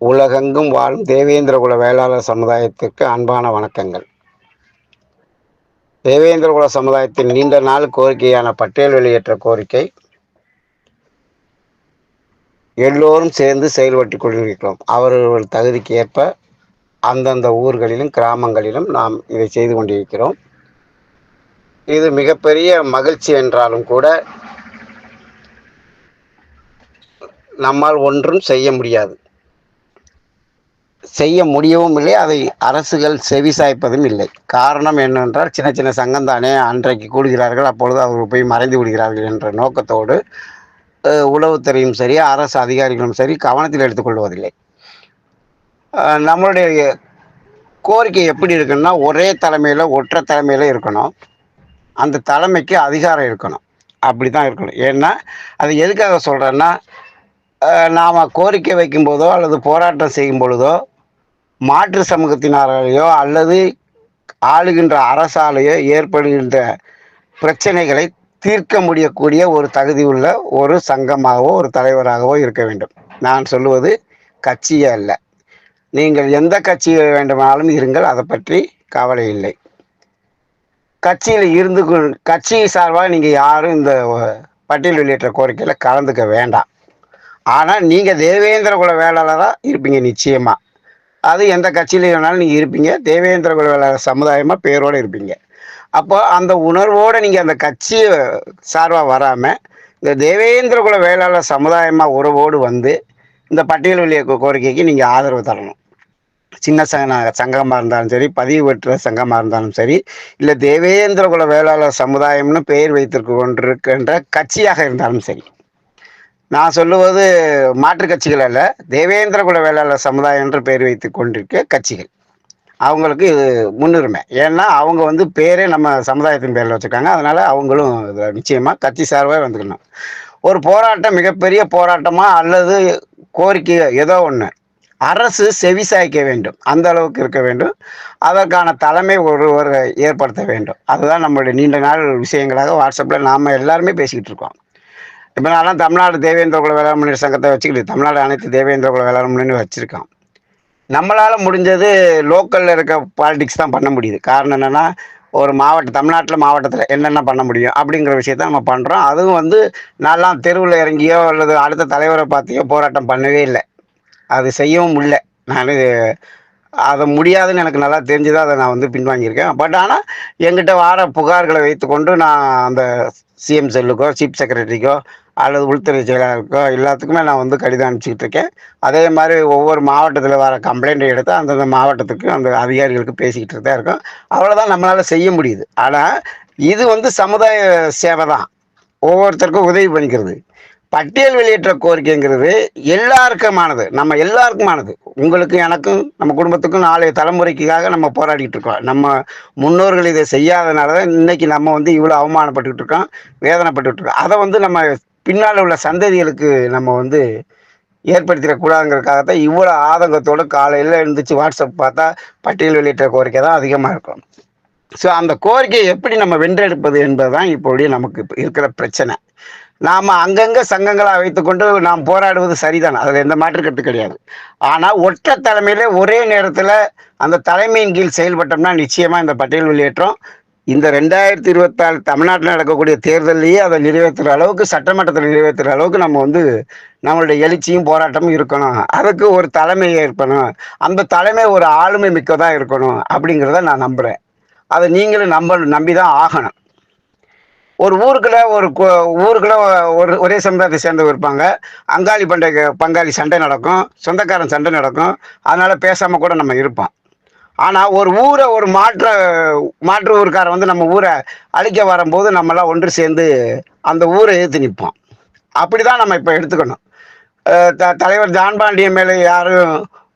உலகெங்கும் வாழும் தேவேந்திரகுல வேளாளர் சமுதாயத்திற்கு அன்பான வணக்கங்கள். தேவேந்திரகுல சமுதாயத்தின் நீண்ட நாள் கோரிக்கையான பட்டியல் வெளியேற்ற கோரிக்கை எல்லோரும் சேர்ந்து செயல்பட்டு கொண்டிருக்கிறோம். அவர்கள் தகுதிக்கு ஏற்ப அந்தந்த ஊர்களிலும் கிராமங்களிலும் நாம் இதை செய்து கொண்டிருக்கிறோம். இது மிகப்பெரிய மகிழ்ச்சி என்றாலும் கூட நம்மால் ஒன்றும் செய்ய முடியாது, செய்ய முடியவும் இல்லை. அதை அரசுகள் செவிசாய்ப்பதும் இல்லை. காரணம் என்னவென்றால், சின்ன சின்ன சங்கம் தானே, அன்றைக்கு கூடுகிறார்கள், அப்பொழுது அவர்கள் போய் மறைந்து விடுகிறார்கள் என்ற நோக்கத்தோடு உளவுத்துறையும் சரி, அரசு அதிகாரிகளும் சரி கவனத்தில் எடுத்துக்கொள்வதில்லை. நம்மளுடைய கோரிக்கை எப்படி இருக்குன்னா, ஒரே தலைமையில் ஒற்றை தலைமையில் இருக்கணும். அந்த தலைமைக்கு அதிகாரம் இருக்கணும். அப்படி தான் இருக்கணும். ஏன்னா அது எதுக்காக சொல்கிறேன்னா, நாம் கோரிக்கை வைக்கும்போதோ அல்லது போராட்டம் செய்யும் பொழுதோ மாற்று சமூகத்தினரையோ அல்லது ஆளுகின்ற அரசாலேயோ ஏற்படுகின்ற பிரச்சனைகளை தீர்க்க முடியக்கூடிய ஒரு தகுதி உள்ள ஒரு சங்கமாகவோ ஒரு தலைவராகவோ இருக்க வேண்டும். நான் சொல்லுவது கட்சியே அல்ல. நீங்கள் எந்த கட்சியை வேண்டுமானாலும் இருங்கள், அதை பற்றி கவலை இல்லை. கட்சியில் இருந்து கட்சி சார்பாக நீங்கள் யாரும் இந்த பட்டியல் வெளியேற்ற கோரிக்கையில் கலந்துக்க வேண்டாம். ஆனால் நீங்கள் தேவேந்திரகுல வேளாளராக இருப்பீங்க நிச்சயமாக. அது எந்த கட்சியில் வேணாலும் நீங்கள் இருப்பீங்க. தேவேந்திரகுல வேளாளர் சமுதாயமாக பேரோடு இருப்பீங்க. அப்போ அந்த உணர்வோடு நீங்கள் அந்த கட்சி சார்பாக வராமல் இந்த தேவேந்திரகுல வேளாளர் சமுதாயமாக உறவோடு வந்து இந்த பட்டியல் வெளியேற்ற கோரிக்கைக்கு நீங்கள் ஆதரவு தரணும். சின்ன சங்கமாக இருந்தாலும் சரி, பதிவு பெற்ற சங்கமாக இருந்தாலும் சரி, இல்லை தேவேந்திரகுல வேளாளர் சமுதாயம்னு பெயர் வைத்திருக்க கொண்டிருக்கின்ற கட்சியாக இருந்தாலும் சரி. நான் சொல்லுவது மாற்று கட்சிகள் அல்ல, தேவேந்திரகுல வேளாளர் சமுதாயம் என்று பெயர் வைத்து கொண்டிருக்க கட்சிகள். அவங்களுக்கு இது முன்னுரிமை. ஏன்னா அவங்க பேரே நம்ம சமுதாயத்தின் பேரில் வச்சுருக்காங்க. அதனால் அவங்களும் நிச்சயமாக கட்சி சார்பாக வந்துக்கணும். ஒரு போராட்டம் மிகப்பெரிய போராட்டமாக அல்லது கோரிக்கை ஏதோ ஒன்று அரசு செவிசாய்க்க வேண்டும், அந்த அளவுக்கு இருக்க வேண்டும். அதற்கான தலைமை ஒருவர் ஏற்படுத்த வேண்டும். அதுதான் நம்மளுடைய நீண்ட நாள் விஷயங்களாக வாட்ஸ்அப்பில் நாம் எல்லாருமே பேசிக்கிட்டு இருக்கோம். இப்போ நான்லாம் தமிழ்நாடு தேவேந்திரகுல வேளாண் முன்னேற்ற சங்கத்தை வச்சுக்கிட்டு தமிழ்நாடு அனைத்து தேவேந்திரகுல வேளாண் முன்னேற்ற வச்சுருக்கோம். நம்மளால் முடிஞ்சது லோக்கலில் இருக்க பாலிடிக்ஸ் தான் பண்ண முடியுது. காரணம் என்னென்னா, ஒரு தமிழ்நாட்டில் மாவட்டத்தில் என்னென்ன பண்ண முடியும் அப்படிங்கிற விஷயத்த நம்ம பண்ணுறோம். அதுவும் நான்லாம் தெருவில் இறங்கியோ அல்லது அடுத்த தலைவரை பார்த்தியோ போராட்டம் பண்ணவே இல்லை. அது செய்யவும் முடியல. நான் அதை முடியாதுன்னு எனக்கு நல்லா தெரிஞ்சுதான் அதை நான் பின்வாங்கியிருக்கேன். பட் ஆனால் என்கிட்ட வார புகார்களை வைத்துக்கொண்டு நான் அந்த சிஎம் செல்லுக்கோ சீஃப் செக்ரட்டரிக்கோ அல்லது உள்துறை செயலாளருக்கோ எல்லாத்துக்குமே நான் கடிதம் அனுப்பிச்சிக்கிட்டு இருக்கேன். அதே மாதிரி ஒவ்வொரு மாவட்டத்தில் வர கம்ப்ளைண்ட்டை எடுத்து அந்தந்த மாவட்டத்துக்கு அந்த அதிகாரிகளுக்கு பேசிக்கிட்டு தான் இருக்கோம். அவ்வளோதான் நம்மளால் செய்ய முடியுது. ஆனால் இது சமுதாய சேவை தான், ஒவ்வொருத்தருக்கும் உதவி பண்ணிக்கிறது. பட்டியல் வெளியேற்ற கோரிக்கைங்கிறது எல்லாருக்குமானது, நம்ம எல்லாருக்குமானது. உங்களுக்கு, எனக்கும், நம்ம குடும்பத்துக்கும், நாளைய தலைமுறைக்காக நம்ம போராடிட்டு இருக்கோம். நம்ம முன்னோர்கள் இதை செய்யாதனால தான் இன்னைக்கு நம்ம இவ்வளோ அவமானப்பட்டுக்கிட்டு இருக்கோம், வேதனைப்பட்டுக்கிட்டு இருக்கோம். அதை நம்ம பின்னால் உள்ள சந்ததிகளுக்கு நம்ம ஏற்படுத்திடக்கூடாதுங்கிறதுக்காகத்தான் இவ்வளோ ஆதங்கத்தோடு காலையில் எழுந்திரிச்சு வாட்ஸ்அப் பார்த்தா பட்டியல் வெளியேற்ற கோரிக்கை தான் அதிகமாக இருக்கும். ஸோ அந்த கோரிக்கையை எப்படி நம்ம வென்றெடுப்பது என்பது தான் இப்போடைய நமக்கு இருக்கிற பிரச்சனை. நாம் அங்கங்கே சங்கங்களாக வைத்துக்கொண்டு நாம் போராடுவது சரிதான், அதில் எந்த மாற்று கருத்து கிடையாது. ஆனால் ஒற்றை தலைமையில் ஒரே நேரத்தில் அந்த தலைமையின் கீழ் செயல்பட்டோம்னா நிச்சயமாக இந்த பட்டியல் வெளியேற்றம் இந்த 2024 தமிழ்நாட்டில் நடக்கக்கூடிய தேர்தலையே அதை நிறைவேற்றுற அளவுக்கு, சட்டமன்றத்தில் நிறைவேற்றுற அளவுக்கு நம்ம நம்மளுடைய எழுச்சியும் போராட்டமும் இருக்கணும். அதுக்கு ஒரு தலைமை ஏற்பணும். அந்த தலைமை ஒரு ஆளுமை மிக்கதாக இருக்கணும் அப்படிங்கிறத நான் நம்புகிறேன். அதை நீங்களும் நம்பி தான் ஆகணும். ஒரு ஊருக்குள்ள ஒரே சமுதாயத்தை சேர்ந்தவங்க இருப்பாங்க. அங்காளி பங்காளி சண்டை நடக்கும், சொந்தக்காரன் சண்டை நடக்கும். அதனால பேசாம கூட நம்ம இருப்போம். ஆனா ஒரு ஊரை ஒரு மாற்று ஊருக்காரன் நம்ம ஊரை அழிக்க வரும்போது நம்மளாம் ஒன்று சேர்ந்து அந்த ஊரை எதிர்த்து நிற்போம். அப்படிதான் நம்ம இப்ப எடுத்துக்கணும். தலைவர் ஜான் பாண்டியன் மேலே யாரும்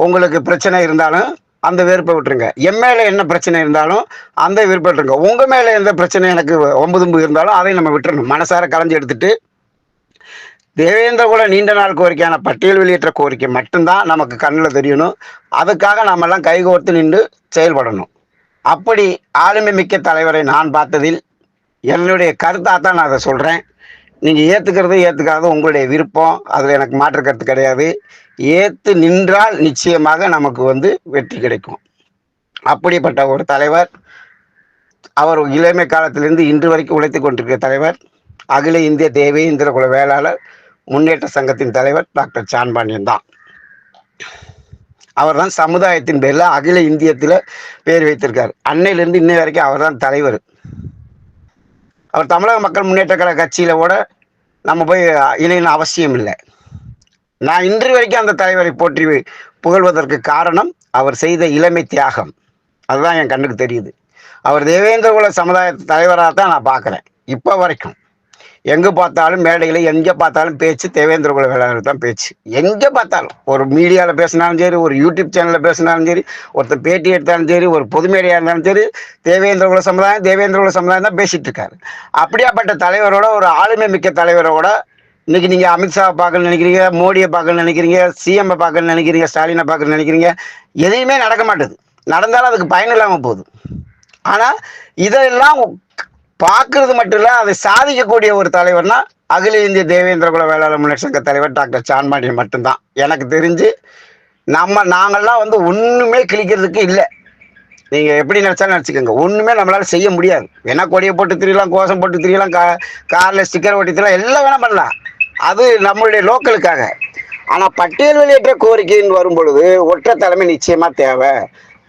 உங்களுக்கு பிரச்சனை இருந்தாலும் அந்த வெறுப்பை விட்டுருங்க. என் மேலே என்ன பிரச்சனை இருந்தாலும் அந்த வெறுப்பை விட்டுருங்க. உங்கள் மேலே எந்த பிரச்சனை எனக்கு ஒம்பதும்பு இருந்தாலும் அதை நம்ம விட்டுறணும். மனசார கலைஞ்சு எடுத்துட்டு தேவேந்திரகுல நீண்ட நாள் கோரிக்கையான பட்டியல் வெளியேற்ற கோரிக்கை மட்டும்தான் நமக்கு கண்ணில் தெரியணும். அதுக்காக நாமெல்லாம் கைகோர்த்து நின்று செயல்படணும். அப்படி ஆளுமை மிக்க தலைவரை நான் பார்த்ததில் என்னுடைய கருத்தாக தான் நான் அதை சொல்கிறேன். நீங்கள் ஏற்றுக்கிறது ஏற்றுக்காத உங்களுடைய விருப்பம், அதில் எனக்கு மாற்று கருத்து கிடையாது. ஏற்று நின்றால் நிச்சயமாக நமக்கு வெற்றி கிடைக்கும். அப்படிப்பட்ட ஒரு தலைவர், அவர் இளமை காலத்திலிருந்து இன்று வரைக்கும் உழைத்துக் கொண்டிருக்கிற தலைவர், அகில இந்திய தேவேந்திர குல வேளாளர் முன்னேற்ற சங்கத்தின் தலைவர் டாக்டர் சான்பாண்டியன் தான். அவர் தான் சமுதாயத்தின் பேரில் அகில இந்தியத்தில் பேர் வைத்திருக்கார். அன்னையிலிருந்து இன்னை வரைக்கும் அவர் தான் தலைவர். அவர் தமிழக மக்கள் முன்னேற்ற கழக கட்சியில கூட நம்ம போய் இணையணும் அவசியம் இல்லை. நான் இன்று வரைக்கும் அந்த தலைவரை போற்றி புகழ்வதற்கு காரணம் அவர் செய்த இளமை தியாகம். அதுதான் என் கண்ணுக்கு தெரியுது. அவர் தேவேந்திர குல சமுதாய தலைவராக தான் நான் பார்க்குறேன் இப்போ வரைக்கும். எங்கே பார்த்தாலும் மேடையில் எங்கே பார்த்தாலும் பேச்சு தேவேந்திர குல வேளாளர் தான் பேச்சு. எங்கே பார்த்தாலும் ஒரு மீடியாவில் பேசினாலும் சரி, ஒரு யூடியூப் சேனலில் பேசினாலும் சரி, ஒருத்தர் பேட்டி எடுத்தாலும் சரி, ஒரு பொது மேடையாக இருந்தாலும் சரி, தேவேந்திர குல சமுதாயம் தான் பேசிட்டு இருக்காரு. அப்படியாப்பட்ட தலைவரோட, ஒரு ஆளுமை மிக்க தலைவரோட இன்னைக்கு நீங்கள் அமித்ஷாவை பார்க்கணும்னு நினைக்கிறீங்க, மோடியை பார்க்கணும்னு நினைக்கிறீங்க, சிஎம்ஐ பார்க்கணும்னு நினைக்கிறீங்க, ஸ்டாலினை பார்க்கணும்னு நினைக்கிறீங்க. எதையுமே நடக்க மாட்டுது. நடந்தாலும் அதுக்கு பயன் இல்லாமல் போகுது. ஆனால் இதெல்லாம் பார்க்கறது மட்டும் இல்லை, அதை சாதிக்கக்கூடிய ஒரு தலைவர்னா அகில இந்திய தேவேந்திர குல வேளாளர் முன்னேற்ற சங்க தலைவர் டாக்டர் சான்பாண்டியன் மட்டும்தான். எனக்கு தெரிஞ்சு நாங்கள்லாம் ஒன்றுமே கிழிக்கிறதுக்கு இல்லை. நீங்கள் எப்படி நினச்சாலும் நினச்சிக்கோங்க, ஒன்றுமே நம்மளால் செய்ய முடியாது. வேணா கொடியை போட்டு திரியலாம், கோஷம் போட்டு திரியலாம், காரில் ஸ்டிக்கர் ஒட்டி திரியலாம், எல்லாம் வேணால் பண்ணலாம். அது நம்மளுடைய லோக்கலுக்காக. ஆனால் பட்டியல் வெளியேற்ற கோரிக்கைன்னு வரும் பொழுது ஒற்றை தலைமை நிச்சயமாக தேவை.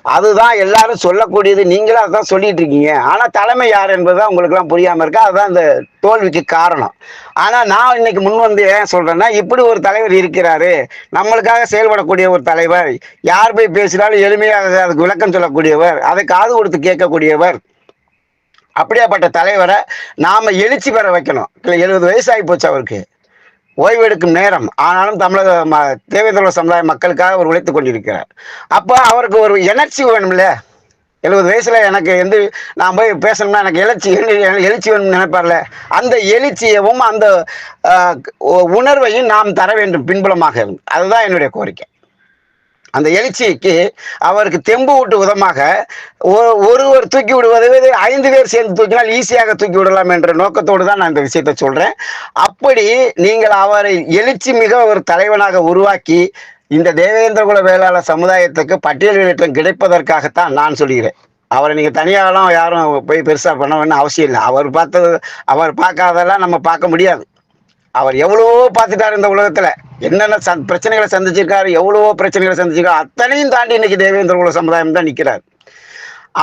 அதுதான் எல்லாரும் சொல்லக்கூடியது. நீங்களும் அதான் சொல்லிட்டு இருக்கீங்க. ஆனால் தலைமை யார் என்பதுதான் உங்களுக்குலாம் புரியாமல் இருக்கா. அதுதான் இந்த தோல்விக்கு காரணம். ஆனால் நான் இன்னைக்கு முன் ஏன் சொல்றேன்னா, இப்படி ஒரு தலைவர் இருக்கிறாரு, நம்மளுக்காக செயல்படக்கூடிய ஒரு தலைவர், யார் போய் பேசினாலும் எளிமையாக அதுக்கு விளக்கம் சொல்லக்கூடியவர், அதை காது கொடுத்து கேட்கக்கூடியவர். அப்படியாப்பட்ட தலைவரை நாம எழுச்சி பெற வைக்கணும். 70 வயசு ஆகி போச்சு அவருக்கு, ஓய்வெடுக்கும் நேரம். ஆனாலும் தமிழக தேவேந்திர சமுதாய மக்களுக்காக அவர் உழைத்துக் கொண்டிருக்கிறார். அப்போ அவருக்கு ஒரு எனர்ஜி வேணும்ல. 70 வயசுல எனக்கு நான் போய் பேசணும்னா எனக்கு எழுச்சி வேணும்னு நினைப்பார்ல. அந்த எழுச்சியவும் அந்த உணர்வையும் நாம் தர வேண்டும் பின்புலமாக. அதுதான் என்னுடைய கோரிக்கை. அந்த எழுச்சிக்கு அவருக்கு தெம்பு ஊட்டு விதமாக ஒருவர் தூக்கி விடுவதை 5 பேர் சேர்ந்து தூக்கினால் ஈஸியாக தூக்கி விடலாம் என்ற நோக்கத்தோடு தான் நான் இந்த விஷயத்தை சொல்றேன். அப்படி நீங்கள் அவரை எழுச்சி மிக ஒரு தலைவனாக உருவாக்கி இந்த தேவேந்திர குல வேளாளர் சமுதாயத்துக்கு பட்டியல் வெளியேற்றம் கிடைப்பதற்காகத்தான் நான் சொல்கிறேன். அவரை நீங்க தனியாகலாம் யாரும் போய் பெருசா பண்ண வேணும் அவசியம் இல்லை. அவர் பார்க்காதெல்லாம் நம்ம பார்க்க முடியாது. அவர் எவ்வளவோ பார்த்துட்டாரு இந்த உலகத்துல, என்னென்ன பிரச்சனைகளை சந்திச்சிருக்காரு, எவ்வளவோ பிரச்சனைகளை சந்திச்சிருக்காரு. அத்தனையும் தாண்டி இன்னைக்கு தேவேந்திர குல சமுதாயம் தான் நிற்கிறார்.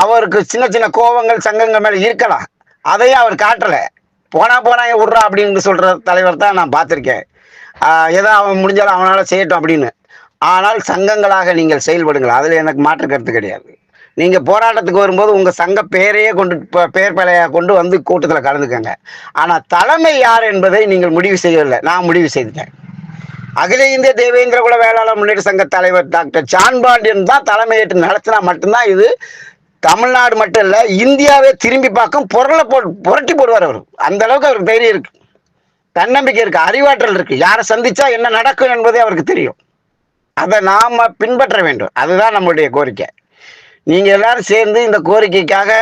அவருக்கு சின்ன சின்ன கோபங்கள் சங்கங்கள் மேல இருக்கலாம், அதையும் அவர் காட்டல. போனா விட்றா அப்படின்னு சொல்ற தலைவர் தான் நான் பார்த்திருக்கேன். ஏதோ அவன் முடிஞ்சாலும் அவனால செய்யட்டும் அப்படின்னு. ஆனால் சங்கங்களாக நீங்கள் செயல்படுங்கள், அதுல எனக்கு மாற்று கருத்து கிடையாது. நீங்க போராட்டத்துக்கு வரும்போது உங்க சங்க பெயரையே பெயர் பலையாக கொண்டு கூட்டத்தில் கலந்துக்கங்க. ஆனா தலைமை யார் என்பதை நீங்கள் முடிவு செய்யவில்லை, நான் முடிவு செய்துட்டேன். அகில இந்திய தேவேந்திர குல வேளாளர் முன்னேற்ற சங்க தலைவர் டாக்டர் சான்பாண்டியன் தான் தலைமையேற்று நடத்தினா மட்டும்தான் இது தமிழ்நாடு மட்டும் இல்ல, இந்தியாவே திரும்பி பார்க்கும். புரட்டி போடுவார் அவர். அந்த அளவுக்கு அவருக்கு தைரியம் இருக்கு, தன்னம்பிக்கை இருக்கு, அறிவாற்றல் இருக்கு. யாரை சந்திச்சா என்ன நடக்கும் என்பதே அவருக்கு தெரியும். அதை நாம பின்பற்ற வேண்டும். அதுதான் நம்மளுடைய கோரிக்கை. நீங்க எல்லாரும் சேர்ந்து இந்த கோரிக்கைக்காக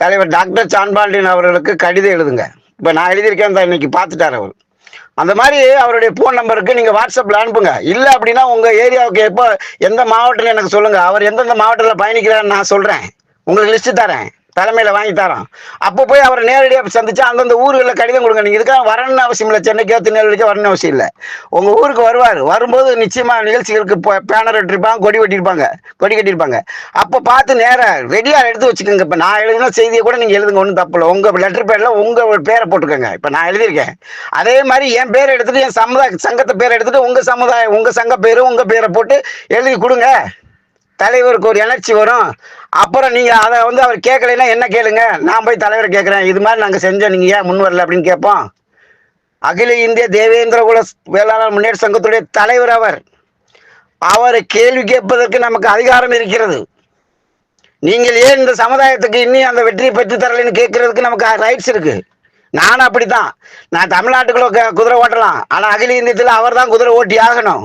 தலைவர் டாக்டர் சான்பாண்டியன் அவர்களுக்கு கடிதம் எழுதுங்க. இப்ப நான் எழுதியிருக்கேன், இன்னைக்கு பார்த்துட்டார் அவர். அந்த மாதிரி அவருடைய போன் நம்பருக்கு நீங்க வாட்ஸ்அப்ல அனுப்புங்க. இல்லை அப்படின்னா உங்க ஏரியாவுக்கு எப்போ எந்த மாவட்டத்தில் எனக்கு சொல்லுங்க. அவர் எந்தெந்த மாவட்டத்தில் பயணிக்கிறான்னு நான் சொல்றேன், உங்களுக்கு லிஸ்ட் தரேன், தலைமையில வாங்கி தரோம். அப்போ போய் அவரை நேரடியாக சந்திச்சா அந்தந்த ஊர்களில் கடிதம் கொடுங்க. நீங்க இதுக்காக வரணும்னு அவசியம் இல்லை, சென்னைக்கோ திருநெல்வேலிக்கோ வரணும்னு அவசியம் இல்லை. உங்க ஊருக்கு வருவார். வரும்போது நிச்சயமா நிகழ்ச்சிகளுக்கு பேனர் வெட்டிருப்பாங்க, கொடி கட்டியிருப்பாங்க. அப்போ பார்த்து நேரம் ரெடியா எடுத்து வச்சுக்கோங்க. இப்போ நான் எழுதின செய்தியை கூட நீங்க எழுதுங்க, ஒன்றும் தப்பு இல்லை. உங்க லெட்டர் பேர்ல உங்க பேரை போட்டுக்கோங்க. இப்போ நான் எழுதியிருக்கேன், அதே மாதிரி என் பேரை எடுத்துட்டு, என் சங்கத்தை பேரை எடுத்துட்டு உங்க சங்க பேரு உங்க பேரை போட்டு எழுதி கொடுங்க. தலைவருக்கு ஒரு எனர்ஜி வரும். அப்புறம் நீங்க அதை அவர் கேட்கலைன்னா என்ன கேளுங்க, நான் போய் தலைவரை கேட்கிறேன், இது மாதிரி நாங்க செஞ்சோம், நீங்க ஏன் முன் வரல அப்படின்னு கேட்போம். அகில இந்திய தேவேந்திர குல வேளாளர் முன்னேற்ற சங்கத்துடைய தலைவர் அவரை கேள்வி கேட்பதற்கு நமக்கு அதிகாரம் இருக்கிறது. நீங்கள் ஏன் இந்த சமுதாயத்துக்கு இன்னும் அந்த வெற்றியை பெற்று தரலன்னு கேட்கறதுக்கு நமக்கு ரைட்ஸ் இருக்கு. நானும் அப்படித்தான். நான் தமிழ்நாட்டுக்குள்ள குதிரை ஓட்டலாம், ஆனா அகில இந்தியத்தில் அவர் தான் குதிரை ஓட்டி ஆகணும்.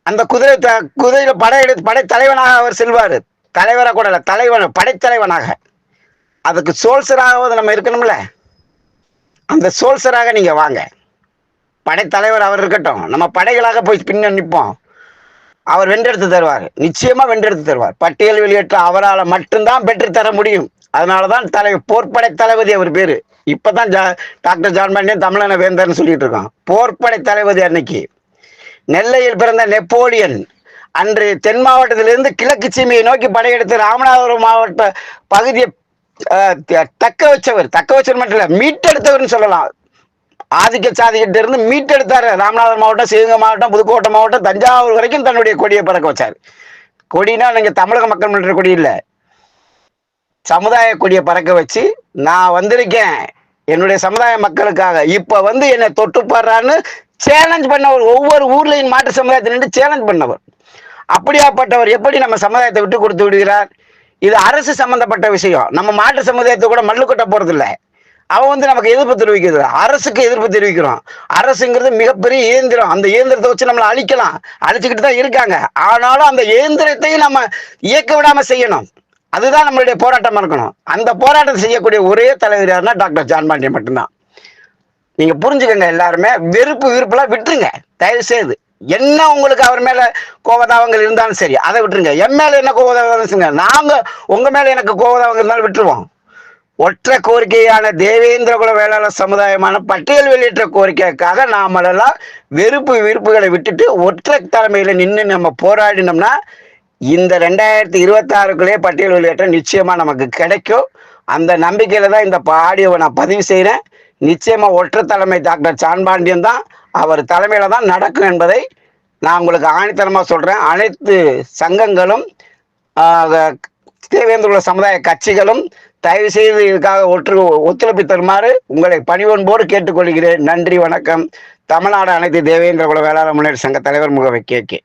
அந்த குதிரையில படை தலைவனாக அவர் செல்வாரு. தலைவராக கூட இல்லை, படைத்தலைவனாக. அதுக்கு சோல்சராக நம்ம இருக்கணும்ல. அந்த சோல்சராக நீங்க வாங்க. படைத்தலைவர் அவர் இருக்கட்டும், நம்ம படைகளாக போய் பின்ன நிற்போம். அவர் வென்றெடுத்து தருவார், நிச்சயமா வென்றெடுத்து தருவார். பட்டியல் வெளியேற்ற அவரால் மட்டும்தான் பெற்று தர முடியும். அதனாலதான் போர்ப்படை தளபதி அவர் பேரு. இப்பதான் டாக்டர் ஜான் பாண்டியன் தமிழன வேந்தர்னு சொல்லிட்டு இருக்கோம். போர்ப்படை தளபதி அன்னைக்கு நெல்லையில் பிறந்த நெப்போலியன் அன்று தென் மாவட்டத்திலிருந்து கிழக்கு சீமையை நோக்கி படையெடுத்து ராமநாதபுரம் மாவட்ட பகுதியை தக்க வச்சவர் மட்டும் இல்ல, மீட்டெடுத்தவர்னு சொல்லலாம். ஆதிக்க சாதிக்கிட்ட இருந்து மீட்டெடுத்தாரு. ராமநாதபுரம் மாவட்டம், சிவகங்கை மாவட்டம், புதுக்கோட்டை மாவட்டம், தஞ்சாவூர் வரைக்கும் தன்னுடைய கொடியை பறக்க வச்சார். கொடினா நீங்க தமிழக மக்கள் மன்ற கொடி இல்லை, சமுதாய கொடியை பறக்க வச்சு நான் வந்திருக்கேன் என்னுடைய சமுதாய மக்களுக்காக, இப்ப வந்து என்னை தொட்டு பாடுறான்னு சேலஞ்ச் பண்ணவர். ஒவ்வொரு ஊர்லயும் மாற்று சமுதாயத்தை நின்று சேலஞ்ச் பண்ணவர். அப்படியாப்பட்டவர் எப்படி நம்ம சமுதாயத்தை விட்டு கொடுத்து விடுகிறார்? இது அரசு சம்பந்தப்பட்ட விஷயம். நம்ம மாற்று சமுதாயத்தை கூட மல்லு கொட்ட போறது இல்லை. அவன் வந்து நமக்கு எதிர்ப்பு தெரிவிக்கிறது, அரசுக்கு எதிர்ப்பு தெரிவிக்கிறோம். அரசுங்கிறது மிகப்பெரிய இயந்திரம். அந்த இயந்திரத்தை வச்சு நம்மளை அழிக்கலாம், அழிச்சுக்கிட்டு தான் இருக்காங்க. ஆனாலும் அந்த இயந்திரத்தையும் நம்ம இயக்க விடாம செய்யணும். அதுதான் நம்மளுடைய போராட்டமா இருக்கணும். அந்த போராட்டத்தை செய்யக்கூடிய ஒரே தலைவர் யாருன்னா டாக்டர் ஜான் பாண்டியன் மட்டும்தான். நீங்க புரிஞ்சுக்கங்க. எல்லாருமே வெறுப்பு விருப்பெல்லாம் விட்டுருங்க தயவு செய்து. என்ன உங்களுக்கு அவர் மேல கோபதாபங்கள் இருந்தாலும் சரி, அதை விட்டுருங்க. என் மேல என்ன கோபதாபம், நாங்க உங்க மேல எனக்கு கோபதாபங்கள் இருந்தாலும் விட்டுருவோம். ஒற்றை கோரிக்கையான தேவேந்திர குல வேளாளர் சமுதாயமான பட்டியல் வெளியேற்ற கோரிக்கைக்காக நாமெல்லாம் வெறுப்பு விருப்புகளை விட்டுட்டு ஒற்றை தலைமையில நின்று நம்ம போராடினோம்னா இந்த 2026க்குள்ளே பட்டியல் வெளியேற்றம் நிச்சயமா நமக்கு கிடைக்கும். அந்த நம்பிக்கையில தான் இந்த ஆடியோவை நான் பதிவு செய்கிறேன். நிச்சயமா ஒற்றை தலைமை டாக்டர் ஜான் பாண்டியன் தான், அவர் தலைமையில தான் நடக்கும் என்பதை நான் உங்களுக்கு ஆணித்தனமா சொல்றேன். அனைத்து சங்கங்களும் தேவேந்திர சமுதாய கட்சிகளும் தயவு செய்து இதுக்காக ஒத்துழைப்பு தருமாறு உங்களை பணிவன்போடு கேட்டுக்கொள்கிறேன். நன்றி, வணக்கம். தமிழ்நாடு அனைத்து தேவேந்திர குல வேளாளர் முன்னேற்ற சங்க தலைவர் முகவை கே.